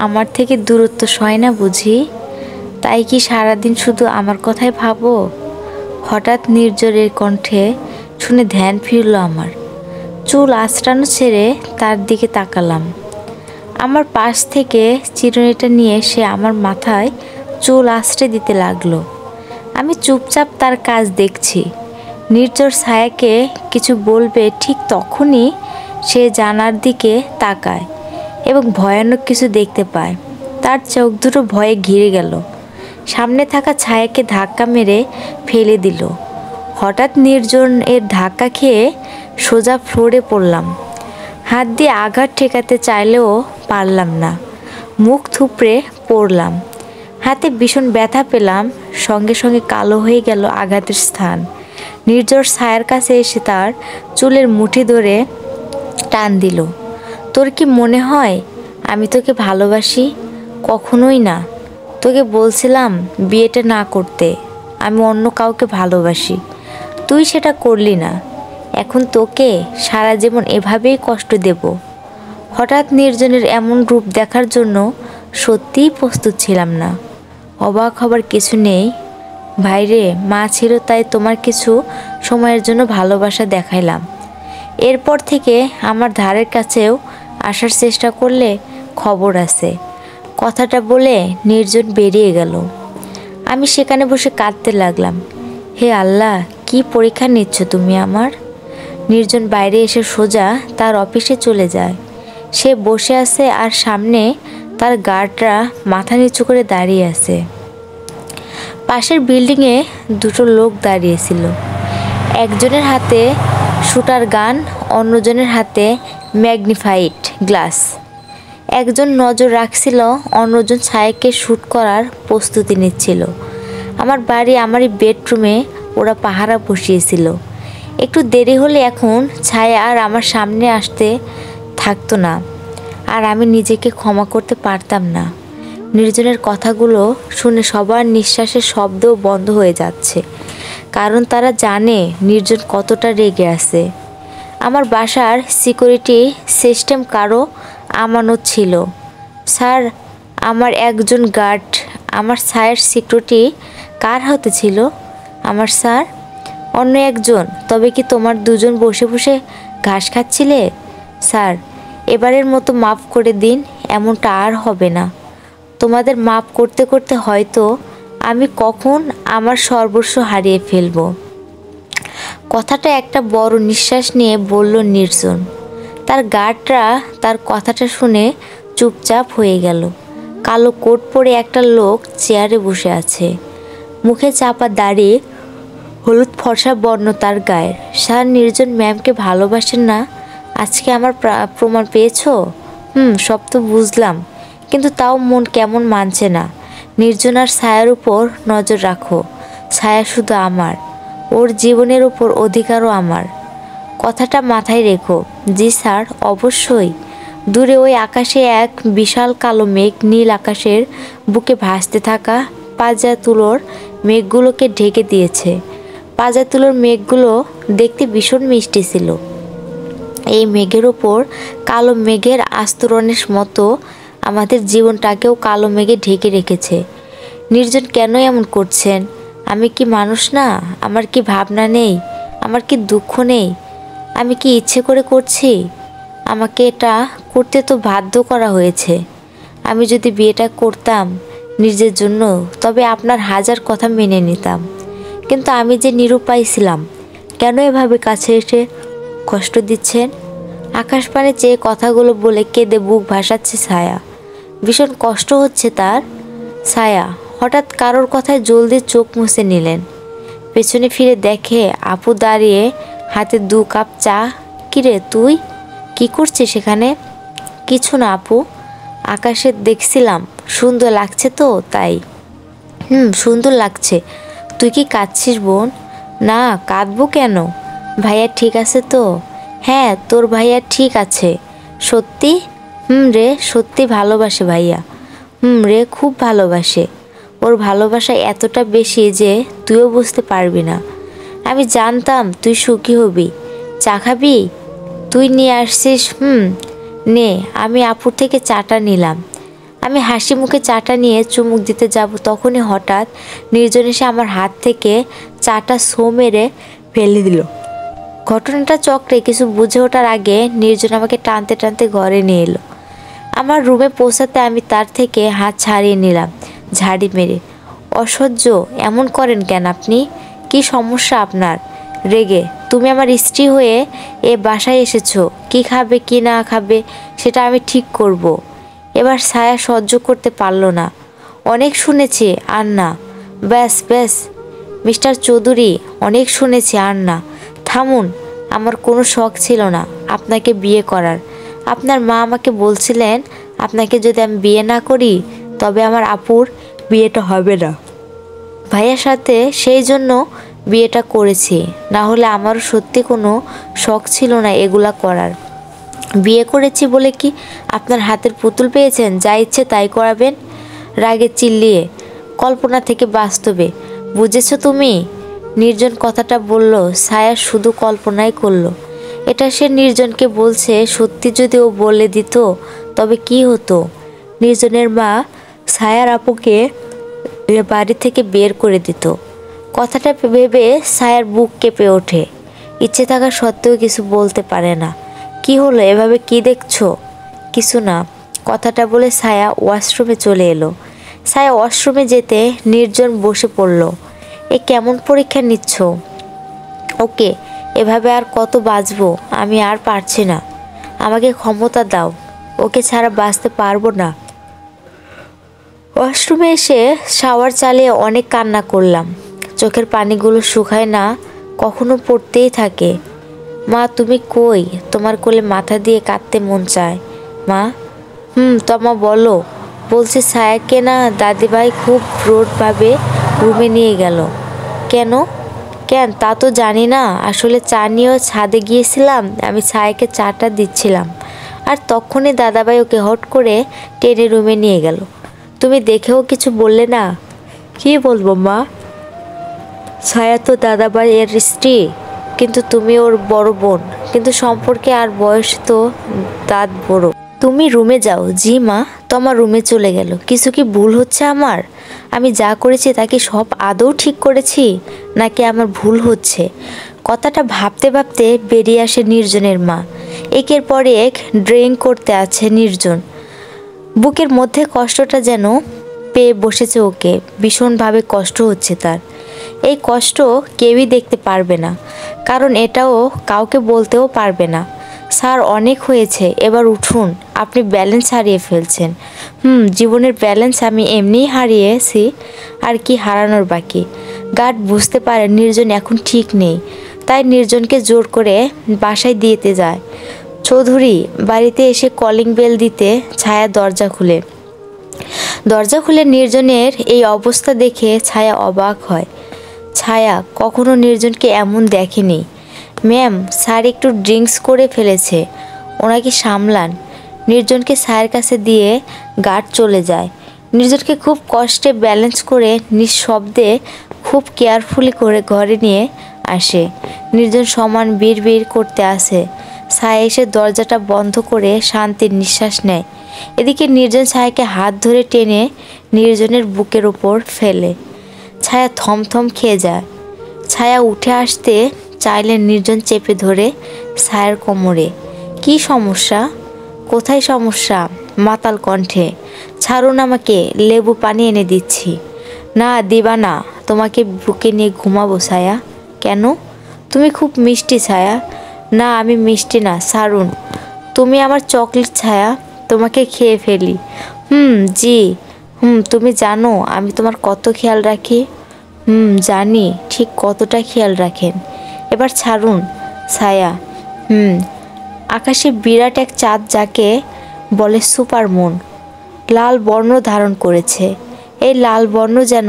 আমার থেকে দূরত্ব সয় না বুঝি? তাই কি সারাদিন শুধু আমার কথাই ভাবো? হঠাৎ নির্জরের কণ্ঠে শুনে ধ্যান ফিরল আমার। চুল আঁচড়ানো ছেড়ে তার দিকে তাকালাম। আমার পাশ থেকে চিরুনিটা নিয়ে সে আমার মাথায় চুল আঁচড়ে দিতে লাগলো। আমি চুপচাপ তার কাজ দেখছি। নির্জর ছায়াকে কিছু বলবে ঠিক তখনই সে জানার দিকে তাকায় এবং ভয়ানক কিছু দেখতে পায়। তার চোখ দুটো ভয়ে ঘিরে গেল। সামনে থাকা ছায়াকে ধাক্কা মেরে ফেলে দিল। হঠাৎ নির্জন এর ধাক্কা খেয়ে সোজা ফ্লোরে পড়লাম। হাত দিয়ে আঘাত ঠেকাতে চাইলেও পারলাম না। মুখ থুবড়ে পড়লাম। হাতে ভীষণ ব্যথা পেলাম। সঙ্গে সঙ্গে কালো হয়ে গেল আঘাতের স্থান। নির্জর ছায়ার কাছে এসে তার চুলের মুঠি ধরে টান দিল। তোর কি মনে হয় আমি তোকে ভালোবাসি? কখনোই না। তোকে বলছিলাম বিয়েটা না করতে। আমি অন্য কাউকে ভালোবাসি। তুই সেটা করলি না। এখন তোকে সারা জীবন এভাবেই কষ্ট দেব। হঠাৎ নির্জনের এমন রূপ দেখার জন্য সত্যিই প্রস্তুত ছিলাম না। অবাক হবার কিছু নেই। ভাইরে, মা ছিল তাই তোমার কিছু সময়ের জন্য ভালোবাসা দেখাইলাম। এরপর থেকে আমার ধারের কাছেও আসার চেষ্টা করলে খবর আছে। কথাটা বলে নির্জন বেরিয়ে গেল। আমি সেখানে বসে কাঁদতে লাগলাম। হে আল্লাহ, কি পরীক্ষা নিচ্ছ তুমি আমার? নির্জন বাইরে এসে সোজা তার অফিসে চলে যায়। সে বসে আছে আর সামনে তার গার্ডরা মাথা নিচু করে দাঁড়িয়ে আছে। পাশের বিল্ডিংয়ে দুটো লোক দাঁড়িয়েছিল। একজনের হাতে শুটার গান, অন্যজনের হাতে ম্যাগনিফাইড গ্লাস। একজন নজর রাখছিল, অন্যজন ছায়াকে শ্যুট করার প্রস্তুতি নিচ্ছিল। আমার বাড়ি, আমারই বেডরুমে ওরা পাহারা বসিয়েছিল। একটু দেরি হলে এখন ছায়া আর আমার সামনে আসতে থাকতো না। আর আমি নিজেকে ক্ষমা করতে পারতাম না। নির্জনের কথাগুলো শুনে সবার নিঃশ্বাসের শব্দও বন্ধ হয়ে যাচ্ছে। কারণ তারা জানে নির্জন কতটা রেগে আছে। আমার বাসার সিকিউরিটি সিস্টেম কারো আমানত ছিল। স্যার, আমার একজন গার্ড। আমার ছায়ের সিকিউরিটি কার হাতে ছিল? আমার স্যার। অন্য একজন? তবে কি তোমার দুজন বসে বসে ঘাস খাচ্ছিলে? স্যার, এবারের মতো মাফ করে দিন। এমনটা আর হবে না। তোমাদের মাফ করতে করতে হয়তো আমি কখন আমার সর্বস্ব হারিয়ে ফেলব। কথাটা একটা বড় নিঃশ্বাস নিয়ে বলল নির্জন। তার গার্ডরা তার কথাটা শুনে চুপচাপ হয়ে গেল। কালো কোট পরে একটা লোক চেয়ারে বসে আছে। মুখে চাপা দাড়ি, হলুদ ফর্সা বর্ণ তার গায়ের। স্যার, নির্জন ম্যামকে ভালোবাসেন না? আজকে আমার প্রমাণ পেয়েছো? সব তো বুঝলাম, কিন্তু তাও মন কেমন মানছে না। নির্জন আর ছায়ার উপর নজর রাখো। ছায়া শুধু আমার, ওর জীবনের উপর অধিকারও আমার। কথাটা মাথায় রেখো। জি স্যার, অবশ্যই। দূরে ওই আকাশে এক বিশাল কালো মেঘ নীল আকাশের বুকে ভাসতে থাকা পাজা তুলোর মেঘগুলোকে ঢেকে দিয়েছে। পাজা তুলোর মেঘগুলো দেখতে ভীষণ মিষ্টি ছিল। এই মেঘের ওপর কালো মেঘের আস্তরণের মতো আমাদের জীবনটাকেও কালো মেঘে ঢেকে রেখেছে। নির্জন কেন এমন করছেন? আমি কি মানুষ না? আমার কি ভাবনা নেই? আমার কি দুঃখ নেই? আমি কি ইচ্ছে করে করছি? আমাকে এটা করতে তো বাধ্য করা হয়েছে। আমি যদি বিয়েটা করতাম নিজের জন্য, তবে আপনার হাজার কথা মেনে নিতাম। কিন্তু আমি যে নিরুপায় ছিলাম। কেন এভাবে কাছে এসে কষ্ট দিচ্ছেন? আকাশপানে চেয়ে কথাগুলো বলে কেঁদে বুক ভাসাচ্ছে ছায়া। ভীষণ কষ্ট হচ্ছে তার। ছায়া হঠাৎ কারোর কথায় জলদি চোখ মুছে নিলেন। পেছনে ফিরে দেখে আপু দাঁড়িয়ে, হাতে 2 কাপ চা। কিরে তুই কি করছিস সেখানে? কিছু না আপু, আকাশে দেখছিলাম, সুন্দর লাগছে তো তাই। সুন্দর লাগছে। তুই কি কাঁদছিস বোন? না, কাঁদবো কেন? ভাইয়া ঠিক আছে তো? হ্যাঁ, তোর ভাইয়া ঠিক আছে। সত্যি? রে, সত্যি ভালোবাসে ভাইয়া। রে, খুব ভালোবাসে। ওর ভালোবাসা এতটা বেশি যে তুইও বুঝতে পারবি না। আমি জানতাম তুই সুখী হবি। চা খাবি? তুই নিয়ে আসছিস? নে। আমি আপুর থেকে চাটা নিলাম। আমি হাসি মুখে চাটা নিয়ে চুমুক দিতে যাব, তখনই হঠাৎ নির্জন এসে আমার হাত থেকে চাটা ছো মেরে ফেলে দিল। ঘটনাটা চক্রে কিছু বুঝে ওঠার আগে নির্জন আমাকে টানতে টানতে ঘরে নিয়ে এলো। আমার রুমে পৌঁছাতে আমি তার থেকে হাত ছাড়িয়ে নিলাম ঝাড়ি মেরে। অসহ্য, এমন করেন কেন আপনি? কি সমস্যা আপনার? রেগে? তুমি আমার স্ত্রী হয়ে এ বাসায় এসেছো, কি খাবে কি না খাবে সেটা আমি ঠিক করব। এবার ছায়া সহ্য করতে পারল না। অনেক শুনেছি, আর না। ব্যাস ব্যাস মিস্টার চৌধুরী, অনেক শুনেছি, আর না। থামুন। আমার কোনো শখ ছিল না আপনাকে বিয়ে করার। আপনার মা আমাকে বলছিলেন আপনাকে যদি আমি বিয়ে না করি তবে আমার আপুর বিয়েটা হবে না। ভাইয়ার সাথে সেই জন্য বিয়েটা করেছি, না হলে আমারও সত্যি কোনো শখ ছিল না এগুলা করার। বিয়ে করেছি বলে কি আপনার হাতের পুতুল পেয়েছেন যা ইচ্ছে তাই করাবেন? রাগে চিল্লিয়ে, কল্পনা থেকে বাস্তবে, বুঝেছো তুমি? নির্জন কথাটা বলল, ছায়া শুধু কল্পনাই করলো। এটা সে নির্জনকে বলছে, সত্যি যদি ও বলে দিত তবে কি হতো? নির্জনের মা ছায়ার আপুকে বাড়ি থেকে বের করে দিত। কথাটা ভেবে ছায়ার বুক কেঁপে ওঠে। ইচ্ছে থাকা সত্ত্বেও কিছু বলতে পারে না। কি হলো, এভাবে কি দেখছো? কিছু না। কথাটা বলে ছায়া ওয়াশরুমে চলে এলো। ছায়া ওয়াশরুমে যেতে নির্জন বসে পড়ল। এ কেমন পরীক্ষা নিচ্ছ? ওকে, এভাবে আর কত বাঁচবো? আমি আর পারছি না। আমাকে ক্ষমতা দাও, ওকে ছাড়া বাঁচতে পারবো না। ওয়াশরুমে এসে শাওয়ার চালিয়ে অনেক কান্না করলাম। চোখের পানিগুলো শুকায় না, কখনো পড়তেই থাকে। মা তুমি কই? তোমার কোলে মাথা দিয়ে কাঁদতে মন চায়। মা? তমা বলো। বলছে ছায়াকে না দাদিভাই খুব রোডভাবে রুমে নিয়ে গেল। কেন? কেন তা তো জানি না। আসলে চা নিয়েও ছাদে গিয়েছিলাম, আমি ছায়াকে চাটা দিচ্ছিলাম, আর তখনই দাদাভাই ওকে হট করে টেনে রুমে নিয়ে গেল। তুমি দেখেও কিছু বললে না? কি বলবো মা? ছায়া তো দাদাভাই এর স্ত্রী, কিন্তু তুমি ওর বড় বোন, কিন্তু সম্পর্কে আর বয়স তো দাঁত বড়। তুমি রুমে যাও। জি মা। তোমার রুমে চলে গেল। কিছু কি ভুল হচ্ছে আমার? আমি যা করেছি তা কি সব আদৌ ঠিক করেছি, নাকি আমার ভুল হচ্ছে? কথাটা ভাবতে ভাবতে বেরিয়ে আসে নির্জনের মা। একের পর এক ড্রিঙ্ক করতে আছে নির্জন। বুকের মধ্যে কষ্টটা যেন পেয়ে বসেছে ওকে। ভীষণভাবে কষ্ট হচ্ছে তার। এই কষ্ট কেউই দেখতে পারবে না, কারণ এটাও কাউকে বলতেও পারবে না। স্যার অনেক হয়েছে, এবার উঠুন। আপনি ব্যালেন্স হারিয়ে ফেলছেন। জীবনের ব্যালেন্স আমি এমনিই হারিয়েছি, আর কি হারানোর বাকি? গার্ড বুঝতে পারে নির্জন এখন ঠিক নেই, তাই নির্জনকে জোর করে বাসায় দিতে যায়। চৌধুরী বাড়িতে এসে কলিং বেল দিতে ছায়া দরজা খুলে নির্জনের এই অবস্থা দেখে ছায়া অবাক হয়। ছায়া কখনো নির্জনকে এমন দেখেনি। ম্যাম, স্যার একটু ড্রিঙ্কস করে ফেলেছে, ওনাকে সামলান। নির্জনকে স্যারের কাছে দিয়ে গার্ড চলে যায়। নির্জনকে খুব কষ্টে ব্যালেন্স করে নিঃশব্দে খুব কেয়ারফুলি করে ঘরে নিয়ে আসে। নির্জন সমান বিড় করতে আসে। ছায়া এসে দরজাটা বন্ধ করে শান্তির নিঃশ্বাস নেয়। এদিকে নির্জন ছায়াকে হাত ধরে টেনে নির্জনের বুকের ওপর ফেলে। ছায়া থমথম খেয়ে যায়। ছায়া উঠে আসতে চাইলে নির্জন চেপে ধরে ছায়ার কোমরে। কি সমস্যা? কোথায় সমস্যা? মাতাল কণ্ঠে। ছাড়ুন আমাকে, লেবু পানি এনে দিচ্ছি। না দিবা না, তোমাকে বুকে নিয়ে ঘুমাবো ছায়া। কেন? তুমি খুব মিষ্টি ছায়া। না আমি মিষ্টি না, ছাড়ুন। তুমি আমার চকলেট ছায়া, তোমাকে খেয়ে ফেলি। জি। তুমি জানো আমি তোমার কত খেয়াল রাখি। জানি ঠিক কতটা খেয়াল রাখেন। এবার ছাড়ুন ছায়া। আকাশে বিরাট এক চাঁদ, যাকে বলে সুপারমুন, লাল বর্ণ ধারণ করেছে। এই লাল বর্ণ যেন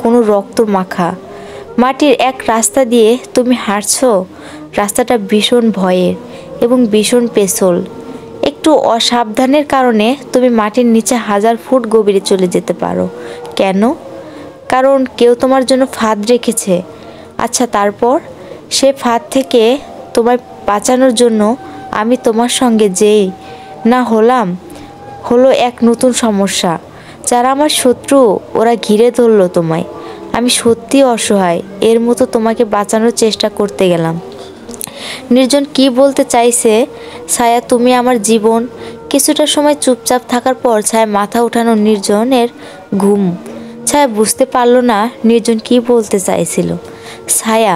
কোনো রক্ত মাখা। মাটির এক রাস্তা দিয়ে তুমি হাঁটছো। রাস্তাটা ভীষণ ভয়ের এবং ভীষণ পেছল। একটু অসাবধানের কারণে তুমি মাটির নিচে 1000 ফুট গভীরে চলে যেতে পারো। কেন? কারণ কেউ তোমার জন্য ফাঁদ রেখেছে। আচ্ছা তারপর? সে ফাঁদ থেকে তোমায় বাঁচানোর জন্য আমি তোমার সঙ্গে যেই না হলো এক নতুন সমস্যা। যারা আমার শত্রু ওরা ঘিরে ধরলো তোমায়। আমি সত্যি অসহায়, এর মতো তোমাকে বাঁচানোর চেষ্টা করতে গেলাম। নির্জন কি বলতে চাইছে? ছায়া, তুমি আমার জীবন। কিছুটা সময় চুপচাপ থাকার পর ছায়া মাথা উঠানো নির্জনের ঘুম। ছায়া বুঝতে পারলো না নির্জন কি বলতে চাইছিল। ছায়া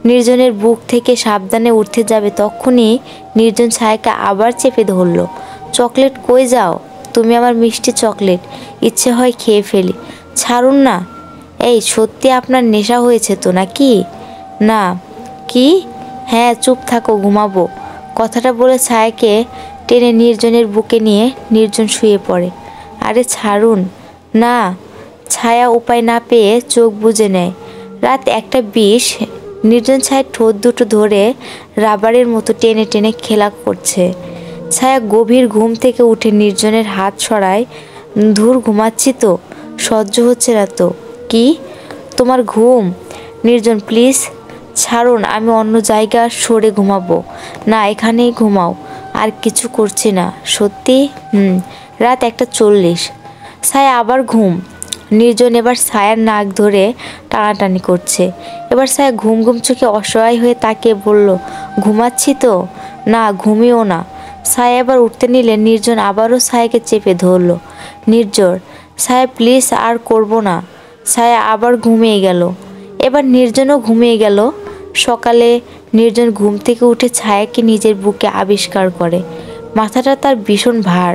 নির্জনের বুক থেকে সাবধানে উঠতে যাবে, তখনই নির্জন ছায়াকে আবার চেপে ধরল। চকলেট কই যাও? তুমি আমার মিষ্টি চকলেট, ইচ্ছে হয় খেয়ে ফেলি। ছাড়ুন না। এই সত্যি আপনার নেশা হয়েছে তো নাকি? না। কি? হ্যাঁ, চুপ থাকো, ঘুমাবো। কথাটা বলে ছায়াকে টেনে নির্জনের বুকে নিয়ে নির্জন শুয়ে পড়ে। আরে ছাড়ুন না। ছায়া উপায় না পেয়ে চোখ বুজে নেয়। রাত 1:20। নির্জন ছায়ার ঠোঁট দুটো ধরে রাবারের মতো টেনে টেনে খেলা করছে। ছায়া গভীর ঘুম থেকে উঠে নির্জনের হাত সরায়। ধুর, ঘুমাচ্ছি তো, সহ্য হচ্ছে না তো। কি? তোমার ঘুম? নির্জন প্লিজ ছাড়ুন, আমি অন্য জায়গা সরে ঘুমাবো। না, এখানেই ঘুমাও। আর কিছু করছি না, সত্যি। রাত 1:40। ছায়া আবার ঘুম। নির্জন এবার ছায়ার নাক ধরে টানাটানি করছে। এবার ছায়া ঘুম ঘুম চোখে অসহায় হয়ে তাকিয়ে বলল, ঘুমাচ্ছি তো। না, ঘুমিও না। ছায়া এবার উঠতে নিলে নির্জন আবারও ছায়াকে চেপে ধরল। নির্জন, ছায়া প্লিজ আর করব না। ছায়া আবার ঘুমিয়ে গেল। এবার নির্জনও ঘুমিয়ে গেল। সকালে নির্জন ঘুম থেকে উঠে ছায়াকে নিজের বুকে আবিষ্কার করে। মাথাটা তার ভীষণ ভার।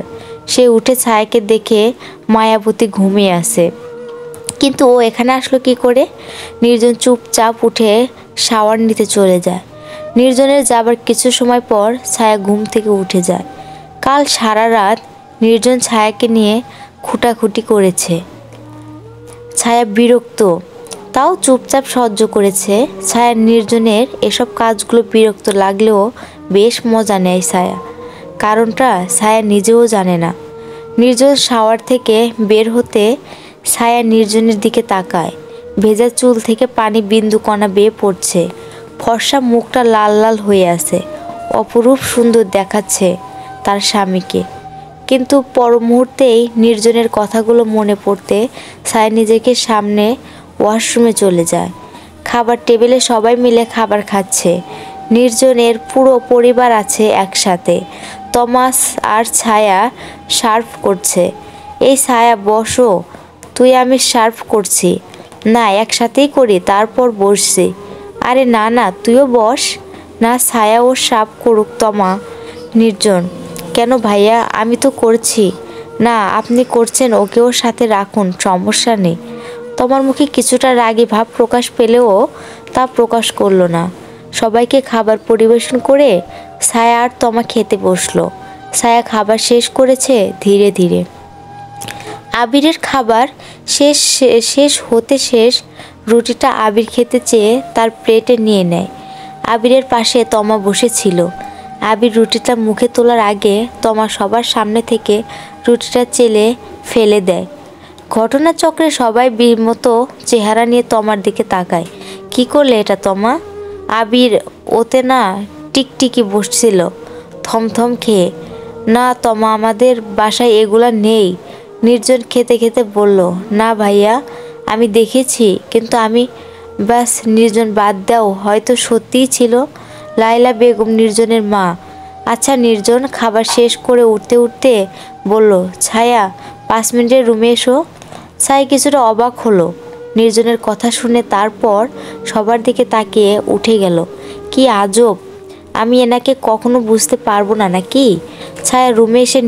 সে উঠে ছায়াকে দেখে মায়াবতী ঘুমিয়ে আছে। কিন্তু ও এখানে আসলো কি করে? নির্জন চুপচাপ উঠে শাওয়ার নিতে চলে যায়। নির্জনের যাবার কিছু সময় পর ছায়া ঘুম থেকে উঠে যায়। কাল সারা রাত নির্জন ছায়াকে নিয়ে খুঁটাখুটি করেছে। ছায়া বিরক্ত, তাও চুপচাপ সহ্য করেছে। ছায়া নির্জনের এসব কাজগুলো বিরক্ত লাগলেও বেশ মজা নেয় ছায়া। কারণটা ছায়া নিজেও জানে না। নির্জন শাওয়ার থেকে বের হতে ছায়া নির্জনের দিকে তাকায়। ভেজা চুল থেকে পানি বিন্দু কণা বেয়ে পড়ছে। ফর্সা মুখটা লাল লাল হয়ে আছে। অপরূপ সুন্দর দেখাচ্ছে তার স্বামীকে। কিন্তু পর মুহূর্তেই নির্জনের কথাগুলো মনে পড়তে ছায়া নিজেকে সামনে ওয়াশরুমে চলে যায়। খাবার টেবিলে সবাই মিলে খাবার খাচ্ছে। নির্জনের পুরো পরিবার আছে একসাথে। তমাস আর ছায়া সার্ভ করছে। এই ছায়া, বসো। তুই, আমি সার্ভ করছি। না, একসাথেই করি, তারপর বসছি। আরে না না, তুইও বস না। ছায়া ও সার্ভ করুক তমা। নির্জন, কেন ভাইয়া, আমি তো করছি। না, আপনি করছেন, ওকেও সাথে রাখুন, সমস্যা নেই। তোমার মুখে কিছুটা রাগী ভাব প্রকাশ পেলেও তা প্রকাশ করলো না। সবাইকে খাবার পরিবেশন করে ছায়া আর তমা খেতে বসলো। ছায়া খাবার শেষ করেছে ধীরে ধীরে। আবিরের খাবার শেষ হতে রুটিটা আবির খেতে চেয়ে তার প্লেটে নিয়ে নেয়। আবিরের পাশে তমা বসেছিল। আবির রুটিটা মুখে তোলার আগে তমা সবার সামনে থেকে রুটিটা চেলে ফেলে দেয়। ঘটনাচক্রে সবাই বিমত চেহারা নিয়ে তমার দিকে তাকায়। কি করলে এটা তমা? আবির ওতে না টিকটিকি বসছিল থমথম খেয়ে। না তমা, আমাদের বাসায় এগুলা নেই। নির্জন খেতে খেতে বলল, না ভাইয়া, আমি দেখেছি, কিন্তু আমি ব্যাস। নির্জন, বাদ দাও, হয়তো সত্যিই ছিল। লাইলা বেগম নির্জনের মা। আচ্ছা। নির্জন খাবার শেষ করে উঠতে উঠতে বলল, ছায়া 5 মিনিটের রুমে এসো। ছায়া কিছুটা অবাক হলো নির্জনের কথা শুনে। তারপর সবার দিকে তাকিয়ে উঠে গেল। কি আজব, আমি এনাকে কখনো বুঝতে পারবো না নাকি? ছায়া রুমে এসে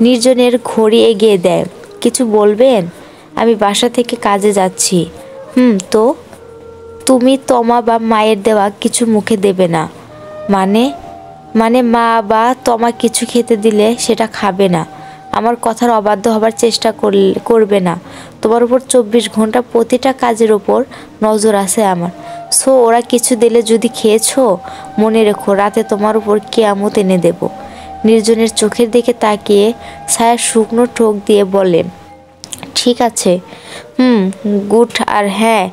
নির্জনের ঘড়ি এগিয়ে দেয়। কিছু বলবেন? আমি বাসা থেকে কাজে যাচ্ছি। তো তুমি তমা বা মায়ের দেওয়া কিছু মুখে দেবে না? মানে মানে মা বা তমা কিছু খেতে দিলে সেটা খাবে না। আমার কথার অবাধ্য হবার চেষ্টা করবে না। তোমার উপর 24 ঘন্টা প্রতিটা কাজের ওপর নজর আছে আমার। সো ওরা কিছু দিলে যদি খেয়েছো, মনে রেখো রাতে তোমার উপর কিয়ামত এনে দেব। নির্জনের চোখের দিকে তাকিয়ে ছায়া শুকনো ঠোক দিয়ে বলে, ঠিক আছে। গুড। আর হ্যাঁ,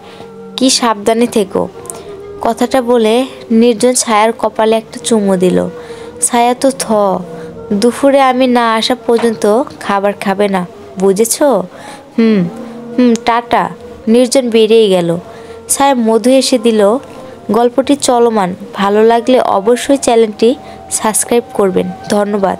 কি সাবধানে থেকো। কথাটা বলে নির্জন ছায়ার কপালে একটা চুমু দিল। ছায়া তো দুপুরে আমি না আসা পর্যন্ত খাবার খাবে না, বুঝেছো? হুম টাটা। নির্জন বেরিয়ে গেল। সাহেব মধু এসে দিল। গল্পটি চলমান, ভালো লাগলে অবশ্যই চ্যানেলটি সাবস্ক্রাইব করবেন। ধন্যবাদ।